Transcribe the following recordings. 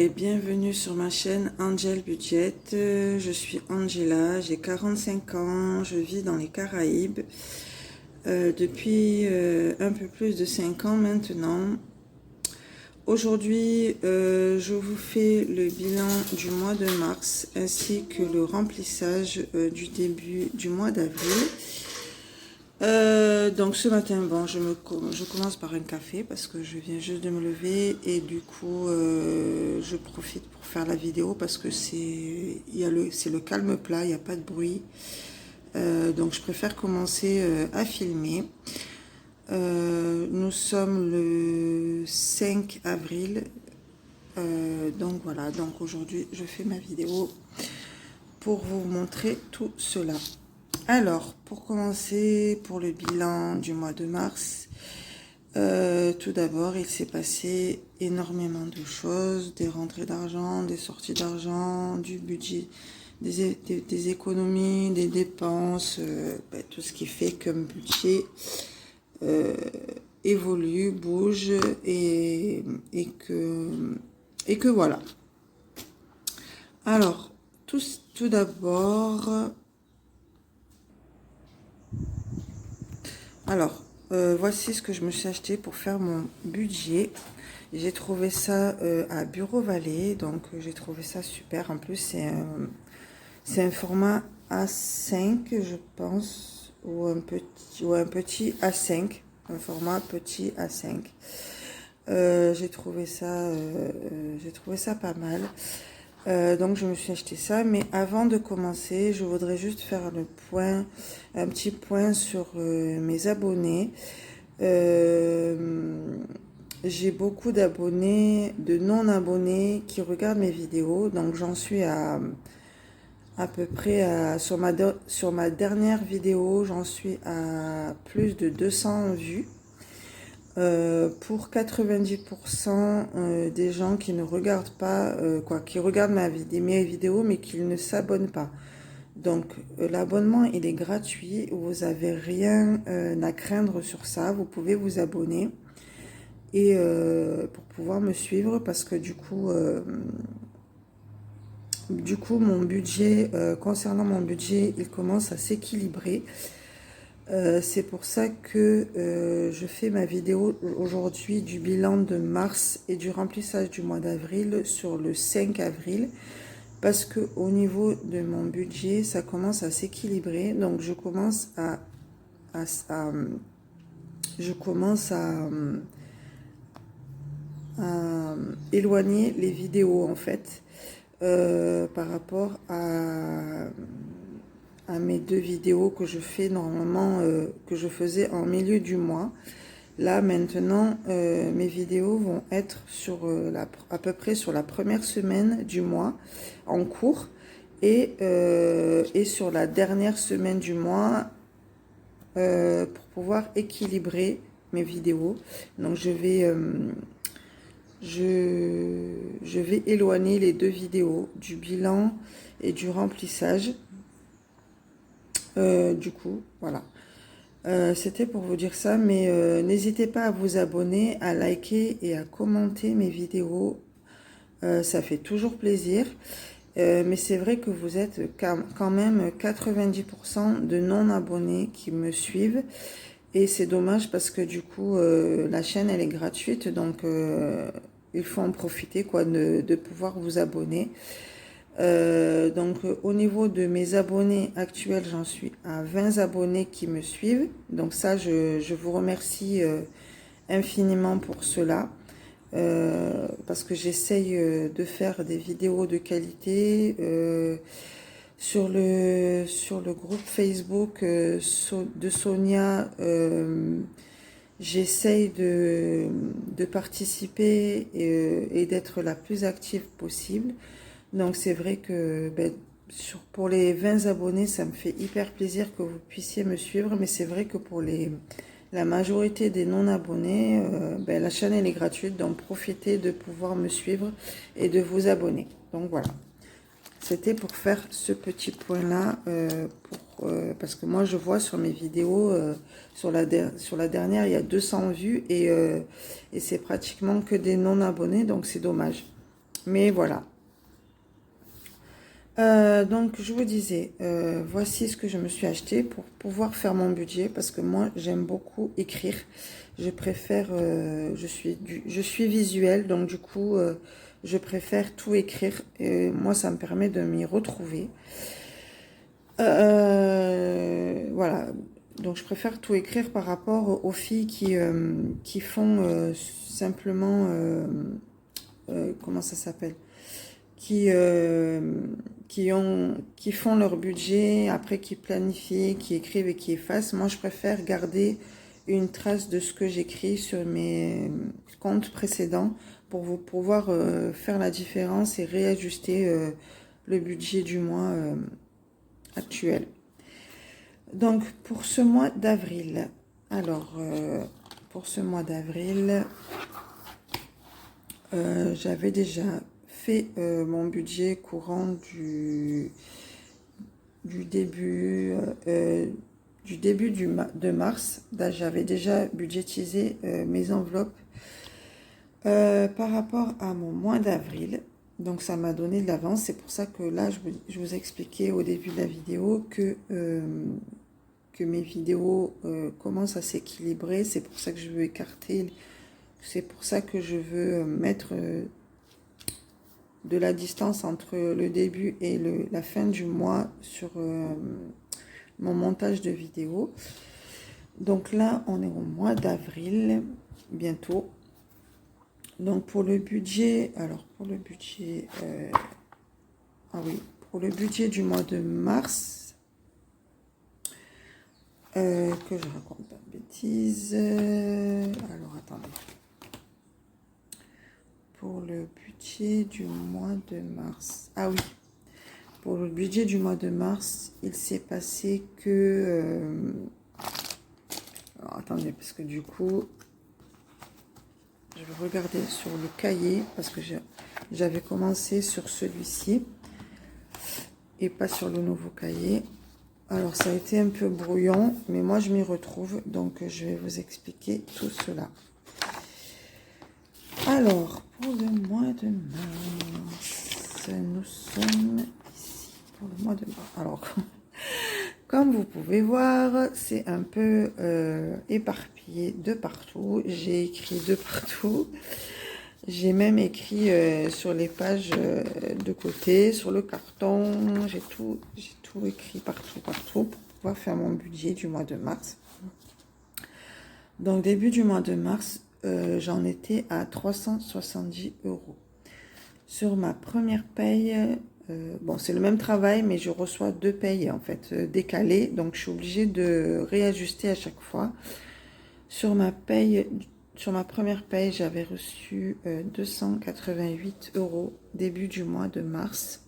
et bienvenue sur ma chaîne Angel Budget. Je suis Angela, j'ai 45 ans, je vis dans les Caraïbes depuis un peu plus de 5 ans maintenant. Aujourd'hui, je vous fais le bilan du mois de mars ainsi que le remplissage du début du mois d'avril. Donc ce matin, bon, je commence par un café parce que je viens juste de me lever et du coup je profite pour faire la vidéo parce que c'est le calme plat, il n'y a pas de bruit. Donc je préfère commencer à filmer. Nous sommes le 5 avril. Donc voilà, donc aujourd'hui je fais ma vidéo pour vous montrer tout cela. Alors, pour commencer, pour le bilan du mois de mars, tout d'abord, il s'est passé énormément de choses, des rentrées d'argent, des sorties d'argent, du budget, des économies, des dépenses, tout ce qui fait qu'un budget évolue, bouge et que voilà. Alors, tout d'abord... Alors, voici ce que je me suis acheté pour faire mon budget. J'ai trouvé ça à Bureau Vallée, donc j'ai trouvé ça super. En plus, c'est un format A5, je pense, ou un petit A5, un format petit A5. J'ai trouvé ça pas mal. Donc je me suis acheté ça, mais avant de commencer, je voudrais juste faire un petit point sur mes abonnés. J'ai beaucoup d'abonnés, de non-abonnés qui regardent mes vidéos, donc j'en suis à peu près sur ma dernière vidéo, j'en suis à plus de 200 vues. Pour 90% des gens qui ne regardent pas, qui regardent mes vidéos, mais qui ne s'abonnent pas. Donc, l'abonnement, il est gratuit. Vous n'avez rien à craindre sur ça. Vous pouvez vous abonner et pour pouvoir me suivre parce que du coup, mon budget, concernant mon budget, il commence à s'équilibrer. C'est pour ça que je fais ma vidéo aujourd'hui du bilan de mars et du remplissage du mois d'avril sur le 5 avril parce que au niveau de mon budget ça commence à s'équilibrer, donc je commence à éloigner les vidéos en fait par rapport à mes deux vidéos que je fais normalement, que je faisais en milieu du mois. Là maintenant, mes vidéos vont être sur à peu près sur la première semaine du mois en cours et sur la dernière semaine du mois pour pouvoir équilibrer mes vidéos. Donc je vais éloigner les deux vidéos du bilan et du remplissage. Du coup, voilà. C'était pour vous dire ça, mais n'hésitez pas à vous abonner, à liker et à commenter mes vidéos. Ça fait toujours plaisir. Mais c'est vrai que vous êtes quand même 90% de non-abonnés qui me suivent. Et c'est dommage parce que du coup, la chaîne, elle est gratuite. Donc, il faut en profiter quoi, de pouvoir vous abonner. Donc au niveau de mes abonnés actuels, j'en suis à 20 abonnés qui me suivent. Donc ça, je vous remercie infiniment pour cela. Parce que j'essaye de faire des vidéos de qualité. Sur le groupe Facebook de Sonia, j'essaye de participer et d'être la plus active possible. Donc c'est vrai que pour les 20 abonnés, ça me fait hyper plaisir que vous puissiez me suivre. Mais c'est vrai que pour la majorité des non-abonnés, la chaîne elle est gratuite. Donc profitez de pouvoir me suivre et de vous abonner. Donc voilà. C'était pour faire ce petit point-là. Parce que moi je vois sur mes vidéos, sur la dernière, il y a 200 vues. Et c'est pratiquement que des non-abonnés. Donc c'est dommage. Mais voilà. Donc je vous disais, voici ce que je me suis acheté pour pouvoir faire mon budget, parce que moi j'aime beaucoup écrire. Je préfère, je suis visuelle, donc du coup je préfère tout écrire, et moi ça me permet de m'y retrouver. Voilà, donc je préfère tout écrire par rapport aux filles qui font simplement, comment ça s'appelle, qui, qui font leur budget, après qui planifient, qui écrivent et qui effacent. Moi, je préfère garder une trace de ce que j'écris sur mes comptes précédents pour vous pouvoir faire la différence et réajuster le budget du mois actuel. Donc, pour ce mois d'avril, alors, pour ce mois d'avril, j'avais déjà fait mon budget courant du début de mars. Là, j'avais déjà budgétisé mes enveloppes par rapport à mon mois d'avril. Donc ça m'a donné de l'avance. C'est pour ça que là, je vous ai expliqué au début de la vidéo que mes vidéos commencent à s'équilibrer. C'est pour ça que je veux écarter. C'est pour ça que je veux mettre de la distance entre le début et la fin du mois sur mon montage de vidéos. Donc là, on est au mois d'avril, bientôt. Donc pour le budget, alors pour le budget, ah oui, pour le budget du mois de mars, que je raconte pas de bêtises, alors attendez. Pour le budget du mois de mars, ah oui, pour le budget du mois de mars, il s'est passé que, alors attendez, parce que du coup, je vais regarder sur le cahier, parce que j'avais commencé sur celui-ci et pas sur le nouveau cahier. Alors ça a été un peu brouillon, mais moi je m'y retrouve, donc je vais vous expliquer tout cela. Alors, pour le mois de mars, nous sommes ici, pour le mois de mars. Alors, comme vous pouvez voir, c'est un peu éparpillé de partout. J'ai écrit de partout. J'ai même écrit sur les pages de côté, sur le carton. J'ai tout écrit partout pour pouvoir faire mon budget du mois de mars. Donc, début du mois de mars, j'en étais à 370 €. Sur ma première paye, bon, c'est le même travail, mais je reçois deux payes en fait décalées, donc je suis obligée de réajuster à chaque fois. Sur ma première paye, j'avais reçu 288 € début du mois de mars.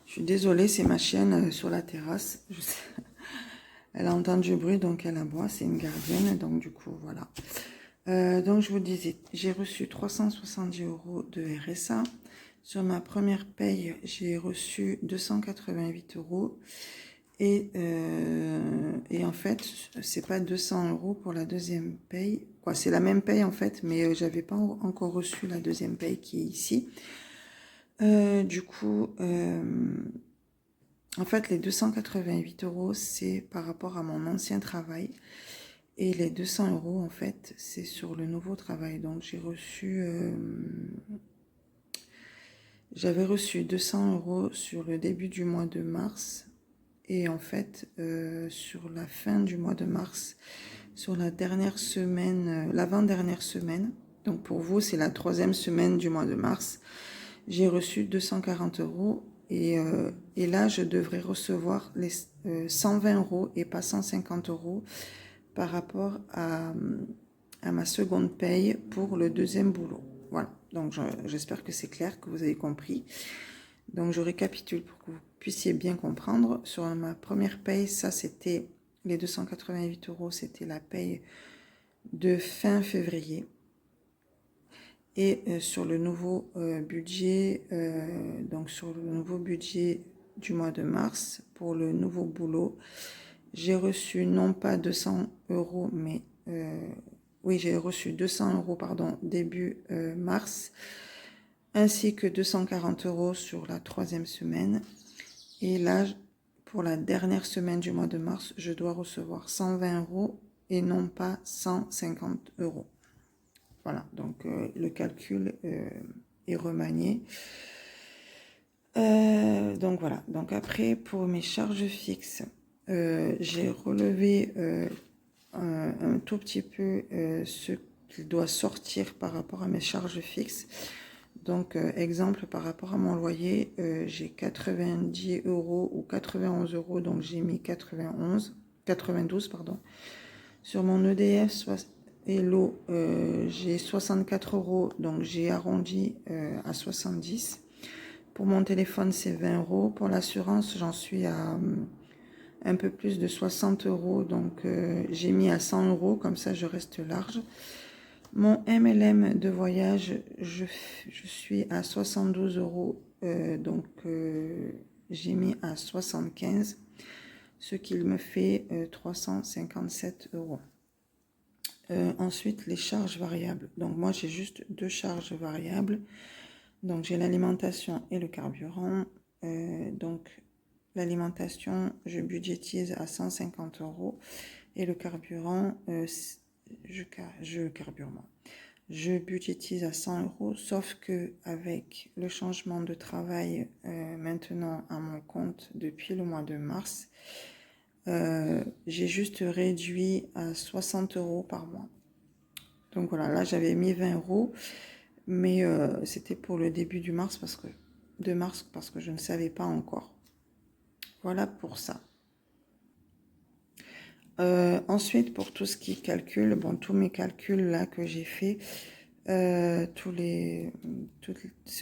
Je suis désolée, c'est ma chienne sur la terrasse. Elle entend du bruit, donc elle aboie. C'est une gardienne, donc du coup, voilà. Donc je vous disais, j'ai reçu 370 € de RSA. Sur ma première paye, j'ai reçu 288 €. Et en fait, c'est pas 200 € pour la deuxième paye. Quoi, c'est la même paye en fait, mais j'avais pas encore reçu la deuxième paye qui est ici. Du coup, en fait, les 288 €, c'est par rapport à mon ancien travail. Et les 200 €, en fait, c'est sur le nouveau travail. Donc, j'avais reçu 200 € sur le début du mois de mars. Et en fait, sur la fin du mois de mars, sur la dernière semaine, l'avant-dernière semaine, donc pour vous, c'est la 3e semaine du mois de mars, j'ai reçu 240 €. Et là, je devrais recevoir les 120 € et pas 150 € par rapport à ma seconde paye pour le deuxième boulot. Voilà, donc j'espère que c'est clair, que vous avez compris. Donc je récapitule pour que vous puissiez bien comprendre. Sur ma première paye, ça c'était les 288 €, c'était la paye de fin février. Et sur le nouveau budget, donc sur le nouveau budget du mois de mars, pour le nouveau boulot, j'ai reçu non pas 200 €, mais oui, j'ai reçu 200 €, pardon, début mars, ainsi que 240 € sur la 3e semaine. Et là, pour la dernière semaine du mois de mars, je dois recevoir 120 € et non pas 150 €. Voilà, donc le calcul est remanié. Donc voilà, donc après pour mes charges fixes, j'ai relevé un tout petit peu ce qu'il doit sortir par rapport à mes charges fixes. Donc exemple, par rapport à mon loyer, j'ai 90 € ou 91 €, donc j'ai mis 92, pardon. Sur mon EDF et l'eau, j'ai 64 €, donc j'ai arrondi à 70. Pour mon téléphone, c'est 20 €. Pour l'assurance, j'en suis à un peu plus de 60 €. Donc, j'ai mis à 100 €. Comme ça, je reste large. Mon MLM de voyage, je suis à 72 €. Donc, j'ai mis à 75, ce qui me fait 357 €. Ensuite, les charges variables. Donc, moi, j'ai juste 2 charges variables. Donc, j'ai l'alimentation et le carburant. Donc, l'alimentation, je budgétise à 150 € et le carburant, je carbure moi. Je budgétise à 100 €, sauf que avec le changement de travail maintenant à mon compte depuis le mois de mars, j'ai juste réduit à 60 € par mois. Donc voilà, là j'avais mis 20 €. Mais c'était pour le début de mars parce que je ne savais pas encore. Voilà pour ça. Ensuite, pour tout ce qui est calcul, bon, tous mes calculs là que j'ai fait, ce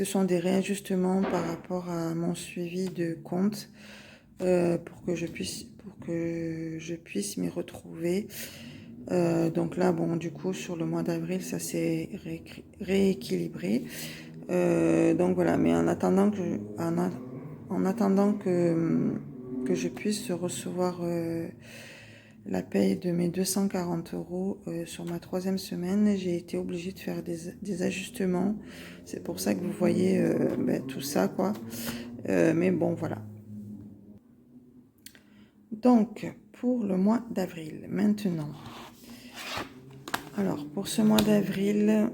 sont des réajustements par rapport à mon suivi de compte pour que je puisse m'y retrouver. Donc là, bon, du coup, sur le mois d'avril, ça s'est rééquilibré. Donc voilà, mais en attendant que je puisse recevoir la paye de mes 240 € sur ma 3e semaine, j'ai été obligée de faire des ajustements. C'est pour ça que vous voyez tout ça, quoi. Mais bon, voilà. Donc, pour le mois d'avril, maintenant. Alors, pour ce mois d'avril,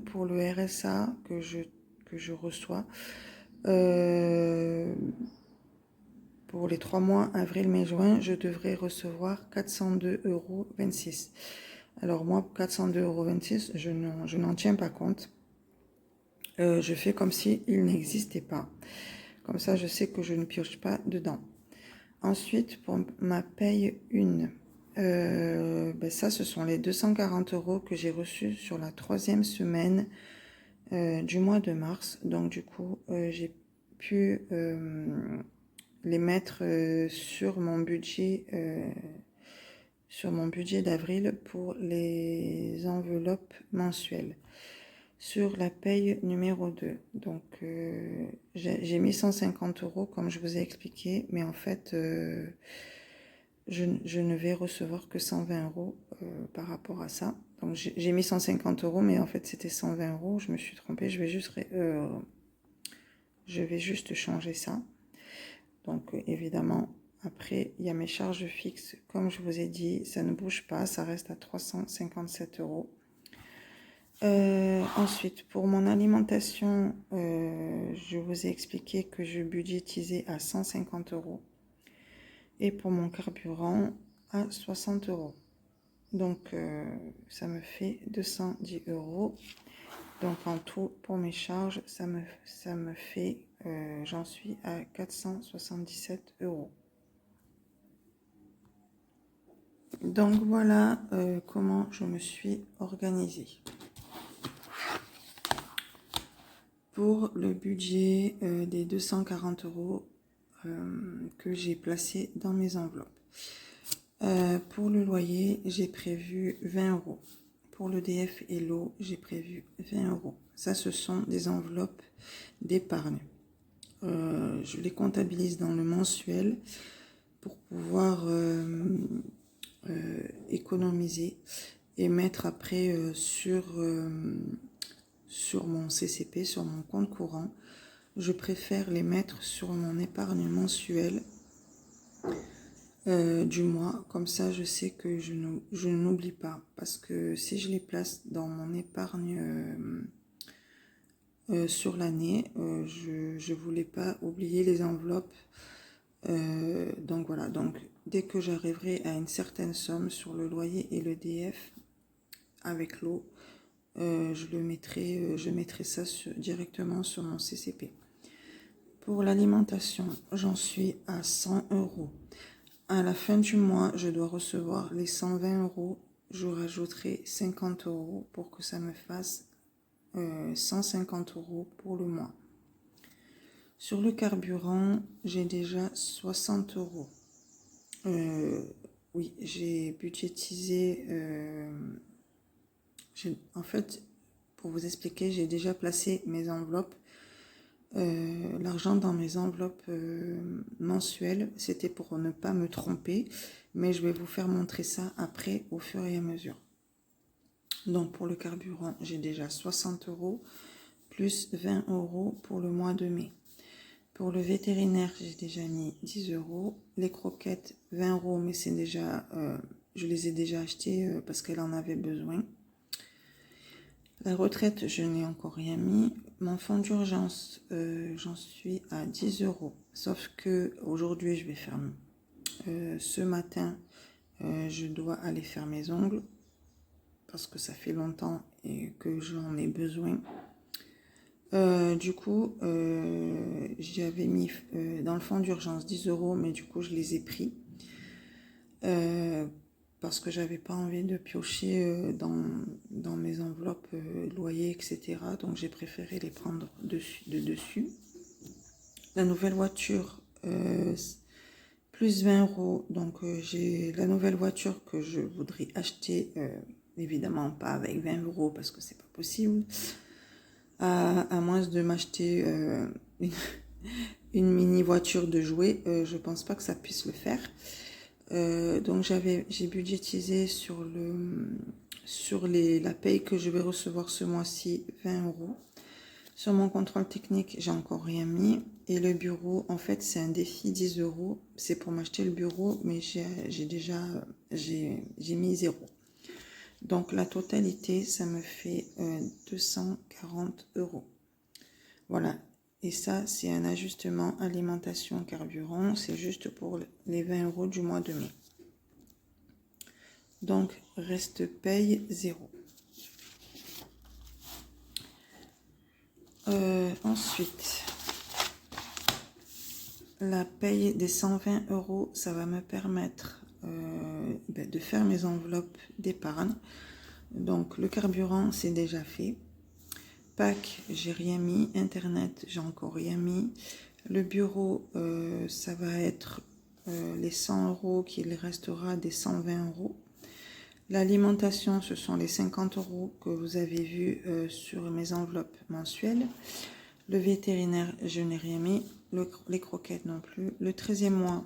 pour le RSA que je reçois, pour les 3 mois, avril, mai, juin, je devrais recevoir 402,26 €. Alors moi, 402,26 €, je n'en tiens pas compte. Je fais comme s'il n'existait pas. Comme ça, je sais que je ne pioche pas dedans. Ensuite, pour ma paye 1, ça, ce sont les 240 € que j'ai reçus sur la 3e semaine du mois de mars. Donc, du coup, j'ai pu les mettre sur mon budget d'avril pour les enveloppes mensuelles. Sur la paye numéro 2, donc j'ai mis 150 € comme je vous ai expliqué, mais en fait je ne vais recevoir que 120 € par rapport à ça. Donc j'ai mis 150 €, mais en fait c'était 120 €, je me suis trompée, je vais juste changer ça. Donc évidemment, après il y a mes charges fixes, comme je vous ai dit, ça ne bouge pas, ça reste à 357 €. Ensuite, pour mon alimentation, je vous ai expliqué que je budgétisais à 150 €. Et pour mon carburant, à 60 €. Donc, ça me fait 210 €. Donc, en tout, pour mes charges, ça me fait, j'en suis à 477 €. Donc, voilà comment je me suis organisée. Pour le budget des 240 € que j'ai placé dans mes enveloppes. Pour le loyer, j'ai prévu 20 €. Pour l'EDF et l'eau, j'ai prévu 20 €. Ça, ce sont des enveloppes d'épargne. Je les comptabilise dans le mensuel pour pouvoir économiser et mettre après sur mon CCP, sur mon compte courant. Je préfère les mettre sur mon épargne mensuelle du mois. Comme ça, je sais que je n'oublie pas. Parce que si je les place dans mon épargne sur l'année, je ne voulais pas oublier les enveloppes. Donc voilà, donc dès que j'arriverai à une certaine somme sur le loyer et le DF avec l'eau, je mettrai ça directement sur mon CCP. Pour l'alimentation, j'en suis à 100 €. À la fin du mois, je dois recevoir les 120 €. Je rajouterai 50 € pour que ça me fasse 150 € pour le mois. Sur le carburant, j'ai déjà 60 €. Oui, j'ai budgétisé. En fait, pour vous expliquer, j'ai déjà placé mes enveloppes. L'argent dans mes enveloppes mensuelles, c'était pour ne pas me tromper, mais je vais vous faire montrer ça après au fur et à mesure. Donc pour le carburant, j'ai déjà 60 € plus 20 € pour le mois de mai. Pour le vétérinaire, j'ai déjà mis 10 €. Les croquettes, 20 €, mais c'est déjà, je les ai déjà achetées parce qu'elle en avait besoin. La retraite, je n'ai encore rien mis. Mon fonds d'urgence, j'en suis à 10 €. Sauf que aujourd'hui, je vais faire ce matin, je dois aller faire mes ongles parce que ça fait longtemps et que j'en ai besoin. Du coup, j'avais mis dans le fonds d'urgence 10 €, mais du coup, je les ai pris parce que j'avais pas envie de piocher dans mes enveloppes loyer, etc. Donc, j'ai préféré les prendre de dessus. La nouvelle voiture, plus 20 €. Donc, j'ai la nouvelle voiture que je voudrais acheter, évidemment pas avec 20 € parce que c'est pas possible. À moins de m'acheter une mini voiture de jouet, je pense pas que ça puisse le faire. Donc j'ai budgétisé sur la paye que je vais recevoir ce mois-ci 20 €. Sur mon contrôle technique, j'ai encore rien mis. Et le bureau, en fait, c'est un défi 10 €. C'est pour m'acheter le bureau, mais j'ai mis 0. Donc la totalité, ça me fait 240 €. Voilà. Et ça, c'est un ajustement alimentation carburant. C'est juste pour les 20 € du mois de mai. Donc, reste paye 0. Ensuite, la paye des 120 €, ça va me permettre de faire mes enveloppes d'épargne. Donc, le carburant, c'est déjà fait. Pâques, j'ai rien mis. Internet, j'ai encore rien mis. Le bureau, ça va être les 100 € qu'il restera des 120 €. L'alimentation, ce sont les 50 € que vous avez vus sur mes enveloppes mensuelles. Le vétérinaire, je n'ai rien mis. Les croquettes non plus. Le 13e mois,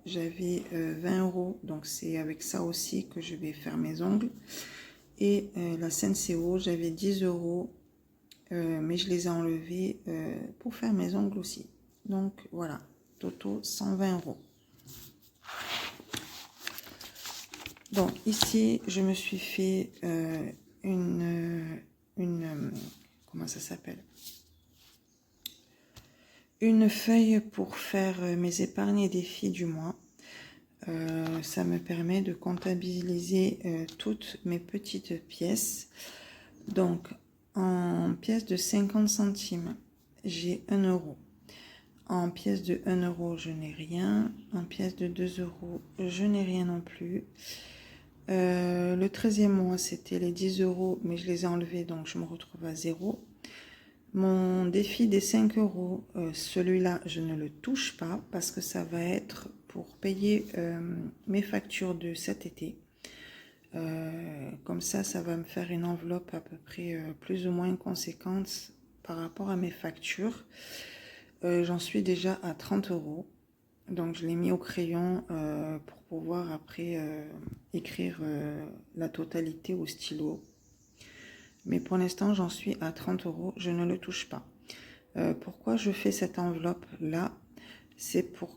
j'avais 20 €. Donc c'est avec ça aussi que je vais faire mes ongles. Et la SNCO, j'avais 10 €. Mais je les ai enlevés pour faire mes ongles aussi. Donc voilà, toto 120 €. Donc ici, je me suis fait comment ça s'appelle? Une feuille pour faire mes épargnes et défis du mois. Ça me permet de comptabiliser toutes mes petites pièces. Donc en pièces de 50 centimes, j'ai 1 €. En pièces de 1 €, je n'ai rien. En pièces de 2 €, je n'ai rien non plus. Le 13e mois, c'était les 10 €, mais je les ai enlevés, donc je me retrouve à 0. Mon défi des 5 €, celui-là, je ne le touche pas parce que ça va être pour payer mes factures de cet été. Comme ça va me faire une enveloppe à peu près plus ou moins conséquente par rapport à mes factures. J'en suis déjà à 30 €. Donc je l'ai mis au crayon pour pouvoir après écrire la totalité au stylo. Mais pour l'instant j'en suis à 30 €, je ne le touche pas. Pourquoi je fais cette enveloppe là? C'est pour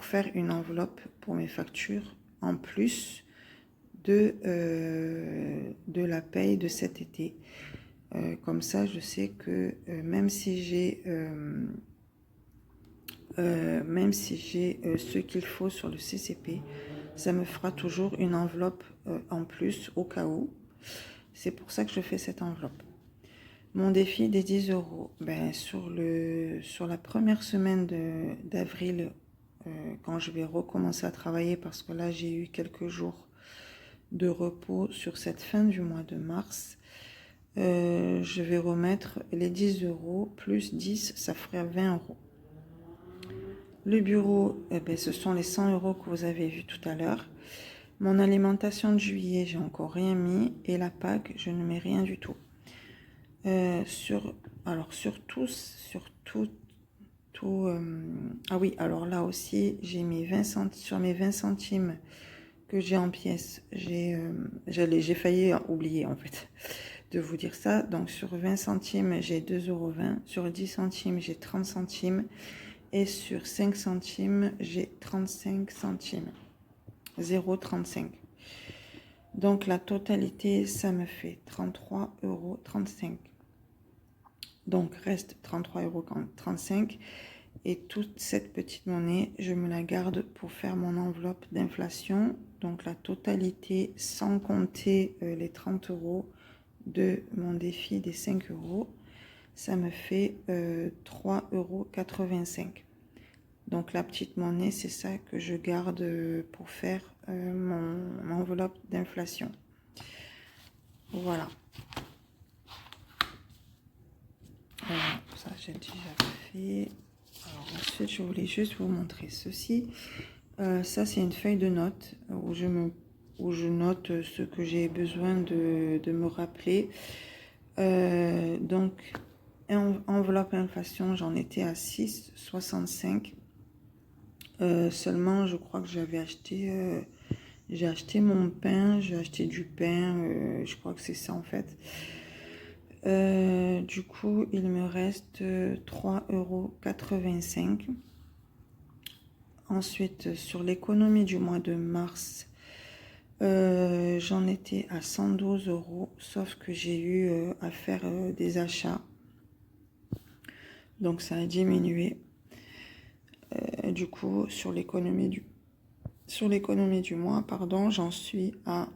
faire une enveloppe pour mes factures en plus de la paye de cet été. Comme ça, je sais que même si j'ai ce qu'il faut sur le CCP, ça me fera toujours une enveloppe en plus au cas où. C'est pour ça que je fais cette enveloppe. Mon défi des 10 €, ben, sur la première semaine d'avril, quand je vais recommencer à travailler, parce que là j'ai eu quelques jours de repos sur cette fin du mois de mars, je vais remettre les 10 € plus 10, ça ferait 20 €. Le bureau, eh ben, ce sont les 100 € que vous avez vu tout à l'heure. Mon alimentation de juillet, j'ai encore rien mis. Et la Pâques, je ne mets rien du tout. Ah oui, alors là aussi, j'ai mis 20 centimes sur mes 20 centimes que j'ai en pièces. J'ai failli oublier en fait de vous dire ça. Donc sur 20 centimes, j'ai 2,20 €. Sur 10 centimes, j'ai 30 centimes. Et sur 5 centimes, j'ai 35 centimes. 0,35 €. Donc la totalité, ça me fait 33,35 €. Donc reste 33,35 €. Et toute cette petite monnaie, je me la garde pour faire mon enveloppe d'inflation. Donc la totalité, sans compter les 30 € de mon défi des 5 €, ça me fait 3,85 €. Donc la petite monnaie, c'est ça que je garde pour faire mon enveloppe d'inflation. Voilà. Ça, j'ai déjà fait. Alors ensuite, je voulais juste vous montrer ceci. Ça, c'est une feuille de notes où je note ce que j'ai besoin de me rappeler. Donc, enveloppe inflation, j'en étais à 6,65 €. Seulement, je crois que j'ai acheté mon pain, j'ai acheté du pain, je crois que c'est ça en fait. Du coup, il me reste 3,85 €. Ensuite, sur l'économie du mois de mars, j'en étais à 112 €, sauf que j'ai eu à faire des achats. Donc ça a diminué. Du coup, sur l'économie du mois, pardon, j'en suis à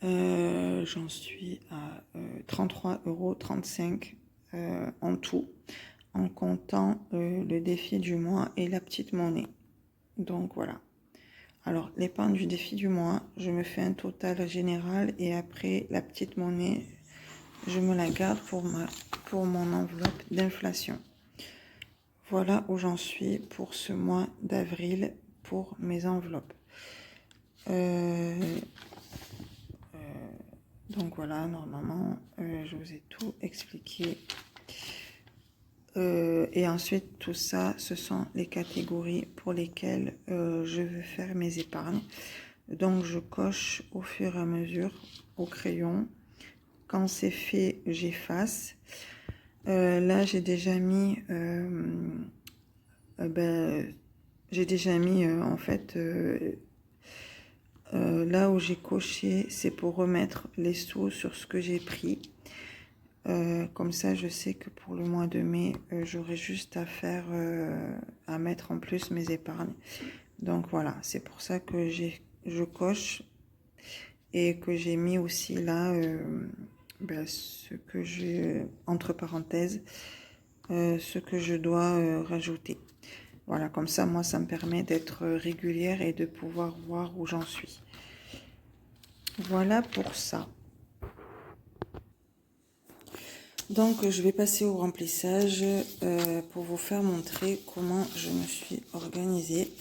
33,35 € en tout, en comptant le défi du mois et la petite monnaie. Donc voilà. Alors l'épargne du défi du mois, je me fais un total général et après la petite monnaie, je me la garde pour mon enveloppe d'inflation. Voilà où j'en suis pour ce mois d'avril pour mes enveloppes. Donc voilà, normalement, je vous ai tout expliqué. Et ensuite, tout ça, ce sont les catégories pour lesquelles je veux faire mes épargnes. Donc, je coche au fur et à mesure au crayon. Quand c'est fait, j'efface. Là, j'ai déjà mis... en fait... là où j'ai coché, c'est pour remettre les sous sur ce que j'ai pris. Comme ça, je sais que pour le mois de mai, j'aurai juste à mettre en plus mes épargnes. Donc voilà, c'est pour ça que je coche et que j'ai mis aussi là ce que j'ai, entre parenthèses, ce que je dois rajouter. Voilà, comme ça, moi, ça me permet d'être régulière et de pouvoir voir où j'en suis. Voilà pour ça. Donc, je vais passer au remplissage pour vous faire montrer comment je me suis organisée.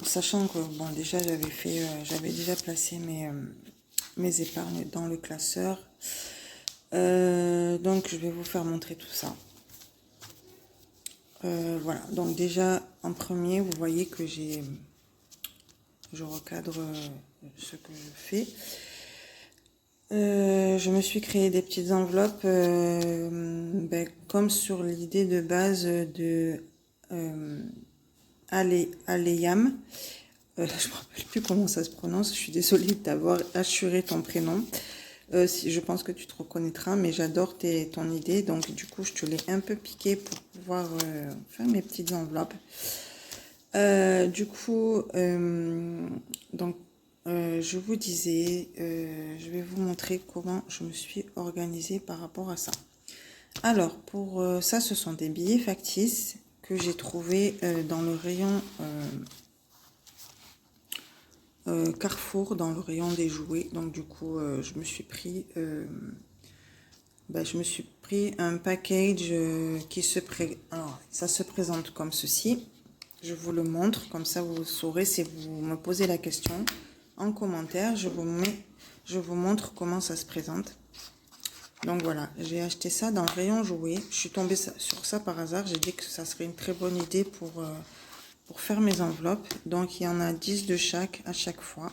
Sachant que, bon, déjà, j'avais déjà placé mes épargnes dans le classeur. Donc, je vais vous faire montrer tout ça. Voilà, donc déjà en premier, vous voyez que je recadre ce que je fais. Je me suis créé des petites enveloppes comme sur l'idée de base de Aleyam. Je ne me rappelle plus comment ça se prononce. Je suis désolée d'avoir assuré ton prénom. Si, je pense que tu te reconnaîtras, mais j'adore ton idée. Donc, du coup, je te l'ai un peu piqué pour pouvoir faire mes petites enveloppes. Je vous disais, je vais vous montrer comment je me suis organisée par rapport à ça. Alors, pour ça, ce sont des billets factices que j'ai trouvés dans le rayon Carrefour, dans le rayon des jouets. Donc, du coup, je me suis pris un package qui alors, ça se présente comme ceci. Je vous le montre, comme ça vous saurez si vous me posez la question. En commentaire, je vous montre comment ça se présente. Donc voilà, j'ai acheté ça dans le rayon jouets. Je suis tombée sur ça par hasard. J'ai dit que ça serait une très bonne idée pour faire mes enveloppes. Donc il y en a 10 de chaque à chaque fois.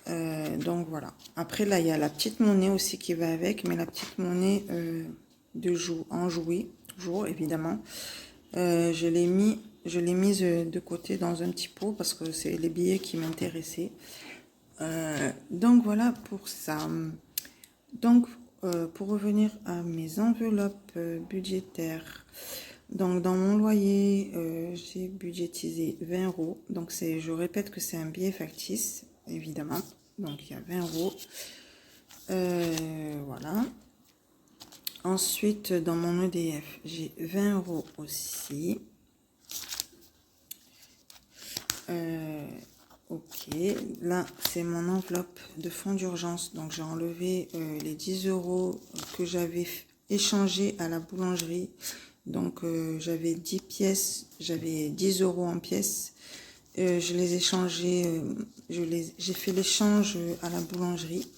Donc voilà. Après là, il y a la petite monnaie aussi qui va avec, mais la petite monnaie en jouet, toujours évidemment. Je l'ai mise de côté dans un petit pot parce que c'est les billets qui m'intéressaient. Donc voilà pour ça. Donc pour revenir à mes enveloppes budgétaires. Donc dans mon loyer, j'ai budgétisé 20 €. Donc je répète que c'est un billet factice, évidemment. Donc il y a 20 €. Voilà. Ensuite, dans mon EDF, j'ai 20 € aussi. Ok, là c'est mon enveloppe de fonds d'urgence. Donc j'ai enlevé les 10 € que j'avais échangé à la boulangerie. Donc j'avais 10 pièces, j'avais 10 € en pièces. Je les ai changés, j'ai fait l'échange à la boulangerie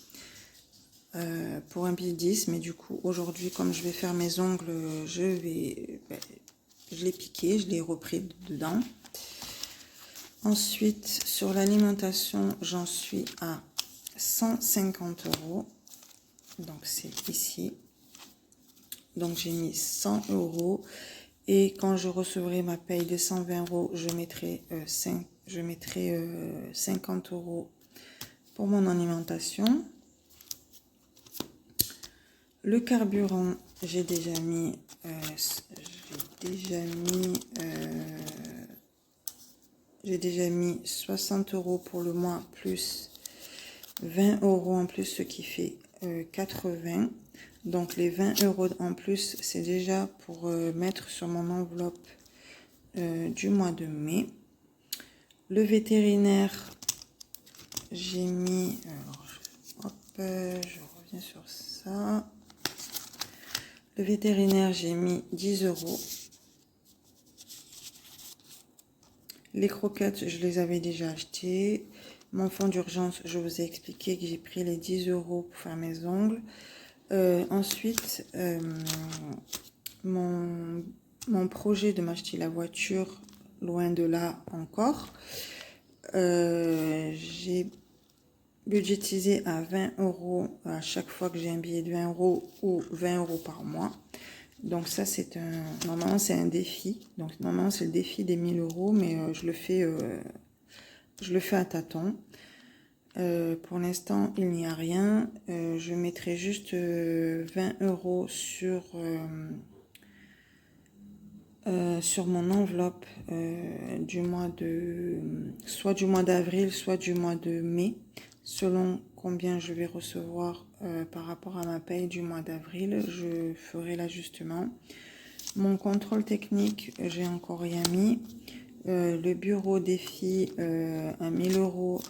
pour un billet 10. Mais du coup aujourd'hui, comme je vais faire mes ongles, je l'ai piqué, je l'ai repris dedans. Ensuite, sur l'alimentation, j'en suis à 150 €. Donc, c'est ici. Donc, j'ai mis 100 €. Et quand je recevrai ma paye de 120 €, je mettrai 50 € pour mon alimentation. Le carburant, j'ai déjà mis 60 € pour le mois, plus 20 € en plus, ce qui fait 80. Donc les 20 € en plus, c'est déjà pour mettre sur mon enveloppe du mois de mai. Le vétérinaire, j'ai mis... Alors, je reviens sur ça. Le vétérinaire, j'ai mis 10 €. Les croquettes, je les avais déjà achetées. Mon fonds d'urgence, je vous ai expliqué que j'ai pris les 10 € pour faire mes ongles. Ensuite, mon projet de m'acheter la voiture, loin de là encore. J'ai budgétisé à 20 € à chaque fois que j'ai un billet de 20 € ou 20 € par mois. Donc ça, normalement c'est un défi. Donc normalement c'est le défi des 1000 €, mais je le fais à tâtons. Pour l'instant, il n'y a rien. Je mettrai juste 20 € sur mon enveloppe soit du mois d'avril, soit du mois de mai, selon combien je vais recevoir par rapport à ma paye du mois d'avril. Je ferai l'ajustement. Mon contrôle technique, j'ai encore rien mis. Le bureau défi à 1000 €,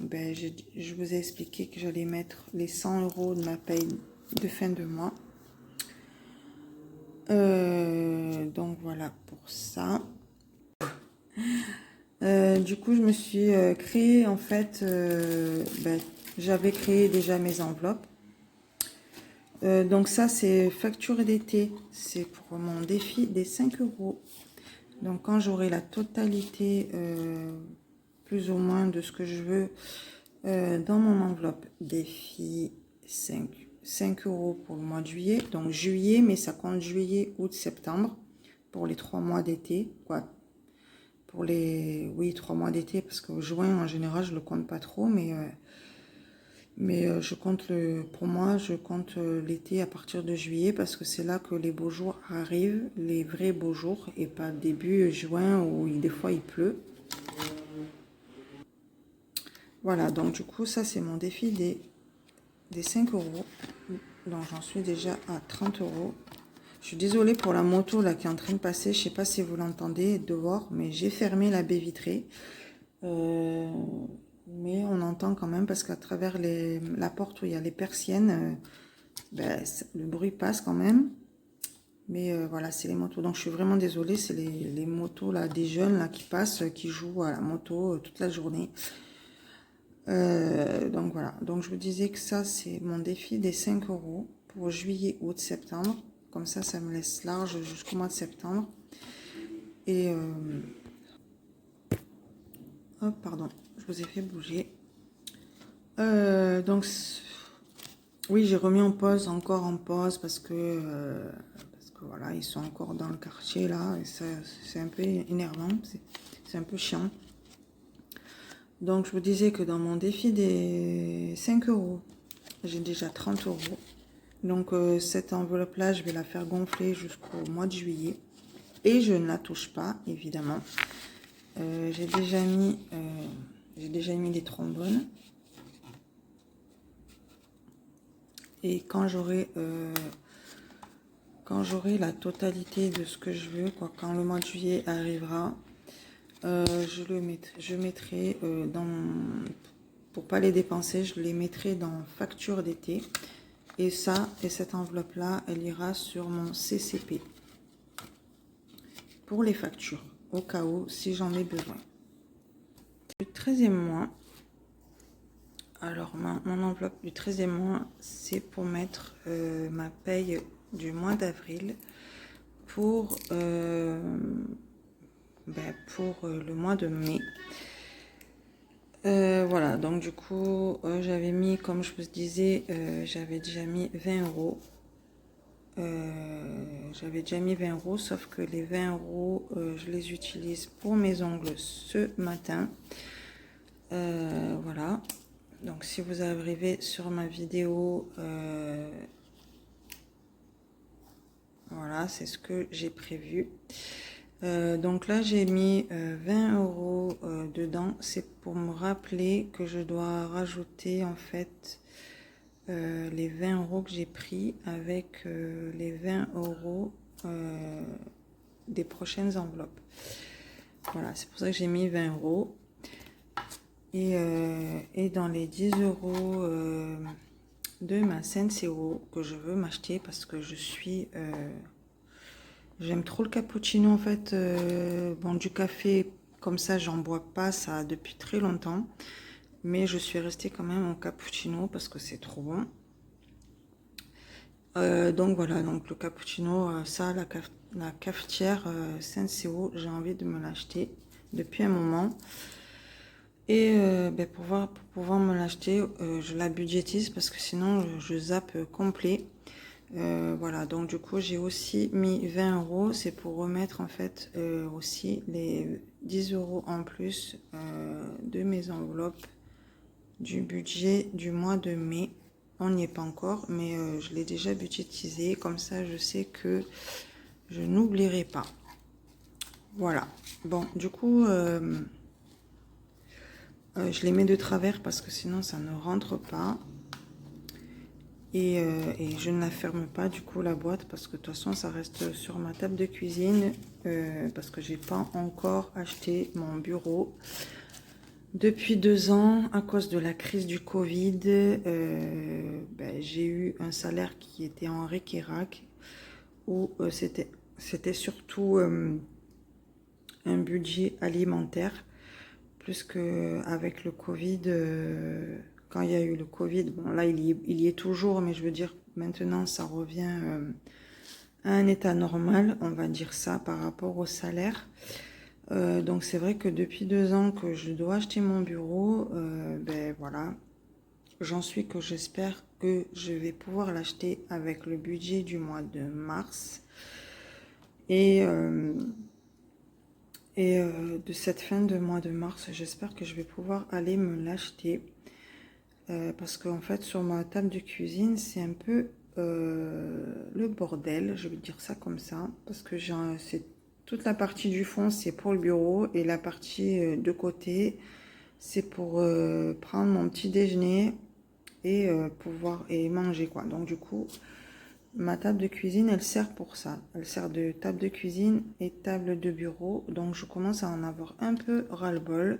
je vous ai expliqué que j'allais mettre les 100 € de ma paye de fin de mois. Donc voilà pour ça. Du coup, je me suis créé, en fait, j'avais créé déjà mes enveloppes. Donc ça, c'est facture d'été. C'est pour mon défi des 5 €. Donc quand j'aurai la totalité, plus ou moins de ce que je veux, dans mon enveloppe défi 5 euros pour le mois de juillet. Donc juillet, mais ça compte juillet, août, septembre, pour les 3 mois d'été, quoi. Pour les, oui, 3 mois d'été, parce que juin, en général, je le compte pas trop, mais je compte pour moi, je compte l'été à partir de juillet, parce que c'est là que les beaux jours arrivent, les vrais beaux jours, et pas début juin où des fois il pleut. Voilà, donc du coup, ça c'est mon défi des 5 euros. Donc j'en suis déjà à 30 euros. Je suis désolée pour la moto là qui est en train de passer. Je sais pas si vous l'entendez dehors, mais j'ai fermé la baie vitrée. Mais on entend quand même parce qu'à travers la porte où il y a les persiennes, le bruit passe quand même. Mais voilà, c'est les motos. Donc je suis vraiment désolée, c'est les motos là, des jeunes là qui passent, qui jouent à la moto toute la journée. Donc voilà, donc je vous disais que ça c'est mon défi des 5 euros pour juillet, août, septembre. Comme ça me laisse large jusqu'au mois de septembre. Et hop, pardon, je vous ai fait bouger. Donc oui, j'ai remis en pause, encore en pause parce que voilà, ils sont encore dans le quartier là et ça c'est un peu énervant, c'est un peu chiant. Donc je vous disais que dans mon défi des 5 euros, j'ai déjà 30 euros. Donc cette enveloppe là, je vais la faire gonfler jusqu'au mois de juillet et je ne la touche pas évidemment. J'ai déjà mis des trombones. Et quand j'aurai la totalité de ce que je veux, quoi, quand le mois de juillet arrivera, je mettrai pour pas les dépenser, je les mettrai dans facture d'été. Et cette enveloppe là, elle ira sur mon CCP pour les factures, au cas où si j'en ai besoin. Le 13e mois. Alors, mon enveloppe du 13e mois, c'est pour mettre ma paye du mois d'avril pour le mois de mai. Voilà, donc du coup, j'avais mis, comme je vous disais, j'avais déjà mis 20 euros. J'avais déjà mis 20 euros, sauf que les 20 euros, je les utilise pour mes ongles ce matin. Voilà. Donc si vous arrivez sur ma vidéo, voilà, c'est ce que j'ai prévu. Donc là, j'ai mis 20 euros dedans. C'est pour me rappeler que je dois rajouter en fait les 20 euros que j'ai pris avec les 20 euros des prochaines enveloppes. Voilà, c'est pour ça que j'ai mis 20 euros. Et dans les 10 euros de ma Senseo que je veux m'acheter parce que j'aime trop le cappuccino en fait. Bon, du café comme ça, j'en bois pas ça depuis très longtemps. Mais je suis restée quand même au cappuccino parce que c'est trop bon. Donc voilà, donc le cappuccino, ça, la cafetière Senseo, j'ai envie de me l'acheter depuis un moment. Et pour pouvoir me l'acheter, je la budgétise parce que sinon je zappe complet. Voilà, donc du coup j'ai aussi mis 20 euros, c'est pour remettre en fait aussi les 10 euros en plus de mes enveloppes du budget du mois de mai. On n'y est pas encore, mais je l'ai déjà budgétisé, comme ça je sais que je n'oublierai pas. Voilà, bon du coup je les mets de travers parce que sinon ça ne rentre pas. Et je ne la ferme pas du coup la boîte parce que de toute façon ça reste sur ma table de cuisine parce que j'ai pas encore acheté mon bureau depuis 2 ans à cause de la crise du Covid. J'ai eu un salaire qui était en ric et rac où c'était surtout un budget alimentaire plus qu'avec le Covid. Quand il y a eu le Covid, bon là il y est toujours, mais je veux dire maintenant ça revient à un état normal, on va dire ça, par rapport au salaire. Donc c'est vrai que depuis 2 ans que je dois acheter mon bureau, ben voilà, j'en suis que j'espère que je vais pouvoir l'acheter avec le budget du mois de mars. De cette fin de mois de mars, j'espère que je vais pouvoir aller me l'acheter. Parce qu'en fait, sur ma table de cuisine, c'est un peu le bordel, je vais dire ça comme ça. Parce que c'est toute la partie du fond, c'est pour le bureau. Et la partie de côté, c'est pour prendre mon petit déjeuner et pouvoir manger, quoi. Donc du coup, ma table de cuisine, elle sert pour ça. Elle sert de table de cuisine et table de bureau. Donc je commence à en avoir un peu ras-le-bol.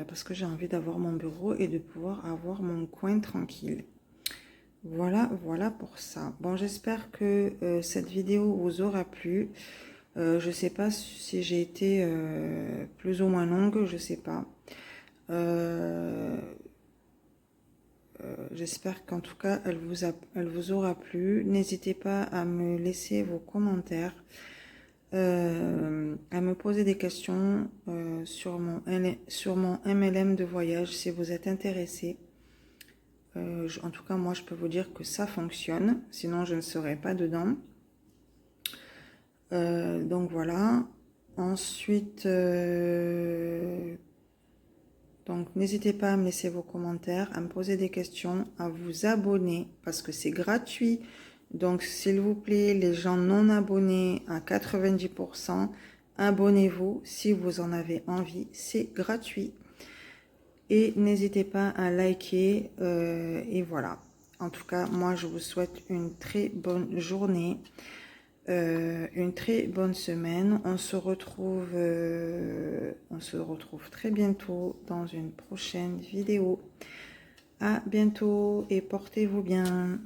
Parce que j'ai envie d'avoir mon bureau et de pouvoir avoir mon coin tranquille. Voilà, voilà pour ça. Bon, j'espère que cette vidéo vous aura plu. Je sais pas si j'ai été plus ou moins longue, je sais pas. J'espère qu'en tout cas, elle vous aura plu. N'hésitez pas à me laisser vos commentaires, à me poser des questions sur mon MLM de voyage si vous êtes intéressé. En tout cas, moi, je peux vous dire que ça fonctionne. Sinon, je ne serais pas dedans. Donc voilà. Ensuite, donc n'hésitez pas à me laisser vos commentaires, à me poser des questions, à vous abonner parce que c'est gratuit. Donc s'il vous plaît, les gens non abonnés à 90%, abonnez-vous si vous en avez envie, c'est gratuit. Et n'hésitez pas à liker et voilà. En tout cas, moi je vous souhaite une très bonne journée. Une très bonne semaine. On se retrouve très bientôt dans une prochaine vidéo. À bientôt et portez-vous bien.